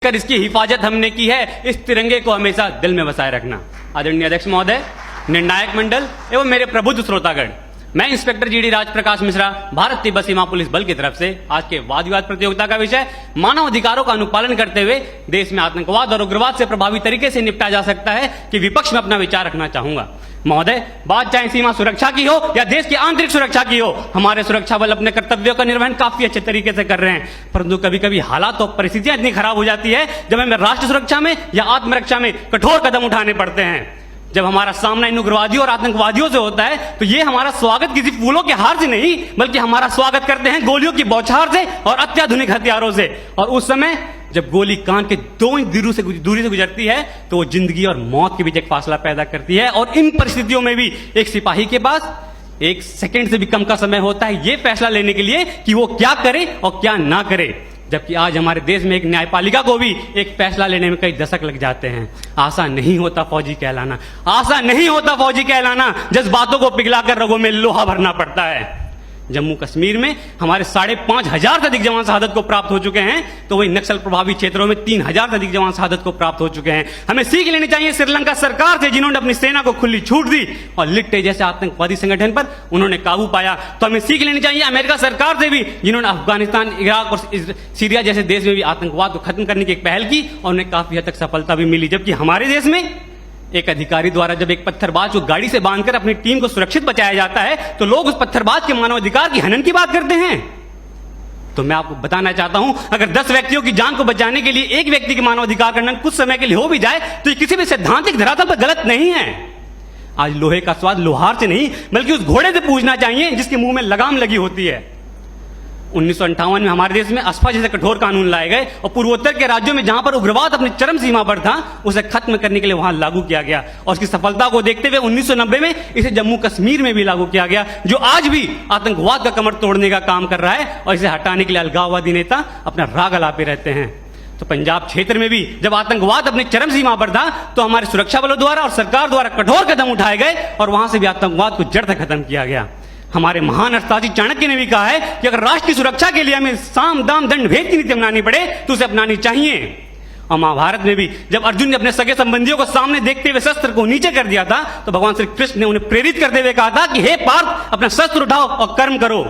कर इसकी हिफाजत हमने की है। इस तिरंगे को हमेशा दिल में बसाए रखना। आदरणीय अध्यक्ष महोदय, निर्णायक मंडल एवं मेरे प्रबुद्ध श्रोतागण, मैं इंस्पेक्टर जीडी राजप्रकाश मिश्रा, भारत तिब्बत सीमा पुलिस बल की तरफ से आज के वाद विवाद प्रतियोगिता का विषय मानव अधिकारों का अनुपालन करते हुए देश में आतंकवाद और उग्रवाद से प्रभावी तरीके से निपटा जा सकता है कि विपक्ष में अपना विचार रखना चाहूंगा। महोदय, बात चाहे सीमा सुरक्षा की हो या देश की आंतरिक सुरक्षा की हो, हमारे सुरक्षा बल अपने कर्तव्यों का निर्वहन काफी अच्छे तरीके से कर रहे हैं, परंतु कभी कभी हालात और परिस्थितियां इतनी खराब हो जाती है जब हमें राष्ट्र सुरक्षा में या आत्मरक्षा में कठोर कदम उठाने पड़ते हैं। जब हमारा सामना इन उग्रवादियों और आतंकवादियों से होता है तो ये हमारा स्वागत किसी फूलों के हार से नहीं, बल्कि हमारा स्वागत करते हैं गोलियों की बौछार से और अत्याधुनिक हथियारों से। और उस समय जब गोली कान के 2 इंच दूरी से गुजरती है तो वो जिंदगी और मौत के बीच एक फासला पैदा करती है। और इन परिस्थितियों में भी एक सिपाही के पास 1 सेकंड से भी कम का समय होता है ये फैसला लेने के लिए कि वो क्या करे और क्या ना करे। जबकि आज हमारे देश में एक न्यायपालिका को भी एक फैसला लेने में कई दशक लग जाते हैं। आशा नहीं होता फौजी कहलाना, आशा नहीं होता फौजी कहलाना, जज्बातों को पिघलाकर रगों में लोहा भरना पड़ता है। जम्मू कश्मीर में हमारे 5,500 से अधिक जवान शहादत को प्राप्त हो चुके हैं, तो वही नक्सल प्रभावित क्षेत्रों में 3,000 से अधिक जवान शहादत को प्राप्त हो चुके हैं। हमें सीख लेनी चाहिए श्रीलंका सरकार से, जिन्होंने अपनी सेना को खुली छूट दी और लिट्टे जैसे आतंकवादी संगठन पर उन्होंने काबू पाया। तो हमें सीख लेनी चाहिए अमेरिका सरकार से भी, जिन्होंने अफगानिस्तान, इराक और सीरिया जैसे देश में भी आतंकवाद को खत्म करने की एक पहल की और उन्हें काफी हद तक सफलता भी मिली। जबकि हमारे देश में एक अधिकारी द्वारा जब एक पत्थरबाज को गाड़ी से बांधकर अपनी टीम को सुरक्षित बचाया जाता है तो लोग उस पत्थरबाज के मानवाधिकार की हनन की बात करते हैं। तो मैं आपको बताना चाहता हूं, अगर 10 व्यक्तियों की जान को बचाने के लिए एक व्यक्ति के मानवाधिकार का हनन कुछ समय के लिए हो भी जाए तो ये किसी भी सैद्धांतिक धरातल पर गलत नहीं है। आज लोहे का स्वाद लोहार से नहीं बल्कि उस घोड़े से पूछना चाहिए जिसके मुंह में लगाम लगी होती है। 1958 में हमारे देश में अस्फा जैसे कठोर कानून लाए गए और पूर्वोत्तर के राज्यों में जहां पर उग्रवाद अपनी चरम सीमा पर था उसे खत्म करने के लिए वहां लागू किया गया। और उसकी सफलता को देखते हुए 1990 में इसे जम्मू कश्मीर में भी लागू किया गया, जो आज भी आतंकवाद का कमर तोड़ने का काम कर रहा है। और इसे हटाने के लिए अलगाववादी नेता अपना राग अलापे रहते हैं। तो पंजाब क्षेत्र में भी जब आतंकवाद अपनी चरम सीमा पर था तो हमारे सुरक्षा बलों द्वारा और सरकार द्वारा कठोर कदम उठाए गए और वहां से भी आतंकवाद को जड़ से खत्म किया गया। हमारे महान अर्थशास्त्री चाणक्य ने भी कहा है कि अगर राष्ट्र की सुरक्षा के लिए हमें साम दाम दंड भेद की नीति अपनानी पड़े तो उसे अपनानी चाहिए। और महाभारत में भी जब अर्जुन ने अपने सगे संबंधियों को सामने देखते हुए शस्त्र को नीचे कर दिया था तो भगवान श्री कृष्ण ने उन्हें प्रेरित करते हुए कहा था कि हे पार्थ, अपना शस्त्र उठाओ और कर्म करो।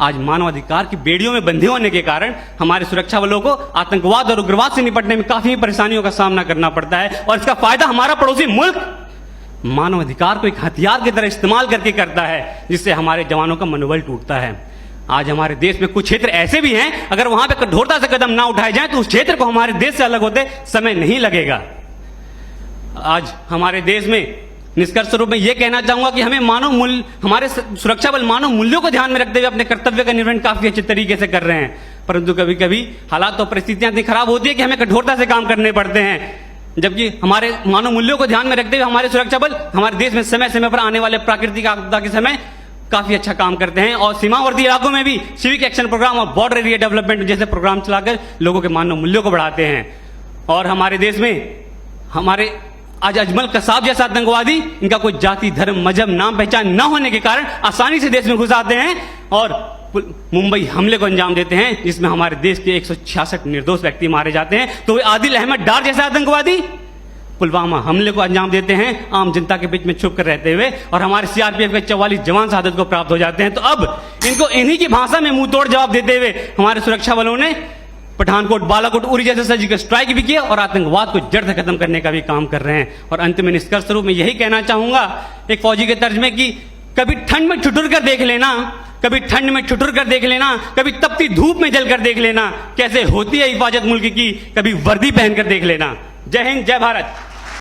आज मानवाधिकार की बेड़ियों में बंधे होने के कारण हमारे सुरक्षा बलों को आतंकवाद और उग्रवाद से निपटने में काफी परेशानियों का सामना करना पड़ता है। और इसका फायदा हमारा पड़ोसी मुल्क मानवाधिकार को एक हथियार की तरह इस्तेमाल करके करता है, जिससे हमारे जवानों का मनोबल टूटता है। आज हमारे देश में कुछ क्षेत्र ऐसे भी हैं, अगर वहां पे कठोरता से कदम ना उठाए जाए तो उस क्षेत्र को हमारे देश से अलग होते समय नहीं लगेगा। आज हमारे देश में निष्कर्ष रूप में यह कहना चाहूंगा कि हमें मानव मूल्य, हमारे सुरक्षा बल मानव मूल्यों को ध्यान में रखते हुए अपने कर्तव्य का निर्वहन काफी अच्छे तरीके से कर रहे हैं, परंतु कभी कभी हालात और परिस्थितियां इतनी खराब होती है कि हमें कठोरता से काम करने पड़ते हैं। जबकि हमारे मानव मूल्यों को ध्यान में रखते हुए हमारे सुरक्षा बल हमारे देश में समय समय पर आने वाले प्राकृतिक आपदा के समय काफी अच्छा काम करते हैं और सीमावर्ती इलाकों में भी सिविक एक्शन प्रोग्राम और बॉर्डर एरिया डेवलपमेंट जैसे प्रोग्राम चलाकर लोगों के मानव मूल्यों को बढ़ाते हैं। और हमारे देश में हमारे आज अजमल कसाब जैसा आतंकवादी, इनका कोई जाति, धर्म, मजहब, नाम पहचान न होने के कारण आसानी से देश में घुस आते हैं और मुंबई हमले को अंजाम देते हैं, जिसमें हमारे देश के 166 निर्दोष व्यक्ति मारे जाते हैं। तो वे आदिल अहमद डार जैसे आतंकवादी पुलवामा हमले को अंजाम देते हैं आम जनता के बीच में छुप कर रहते हुए, और हमारे सीआरपीएफ के 44 जवान शहादत को प्राप्त हो जाते हैं। तो अब इनको इन्हीं की भाषा में मुंह तोड़ जवाब देते हुए हमारे सुरक्षा बलों ने पठानकोट, बालाकोट, उरी जैसे सर्जिकल स्ट्राइक भी किया और आतंकवाद को जड़ से खत्म करने का भी काम कर रहे हैं। और अंत में निष्कर्ष रूप में यही कहना चाहूंगा एक फौजी के तर्ज में कि कभी ठंड में ठिठुर कर देख लेना, कभी ठंड में ठिठुर कर देख लेना, कभी तपती धूप में जलकर देख लेना कैसे होती है हिफाजत मुल्क की, कभी वर्दी पहनकर देख लेना। जय हिंद, जय भारत।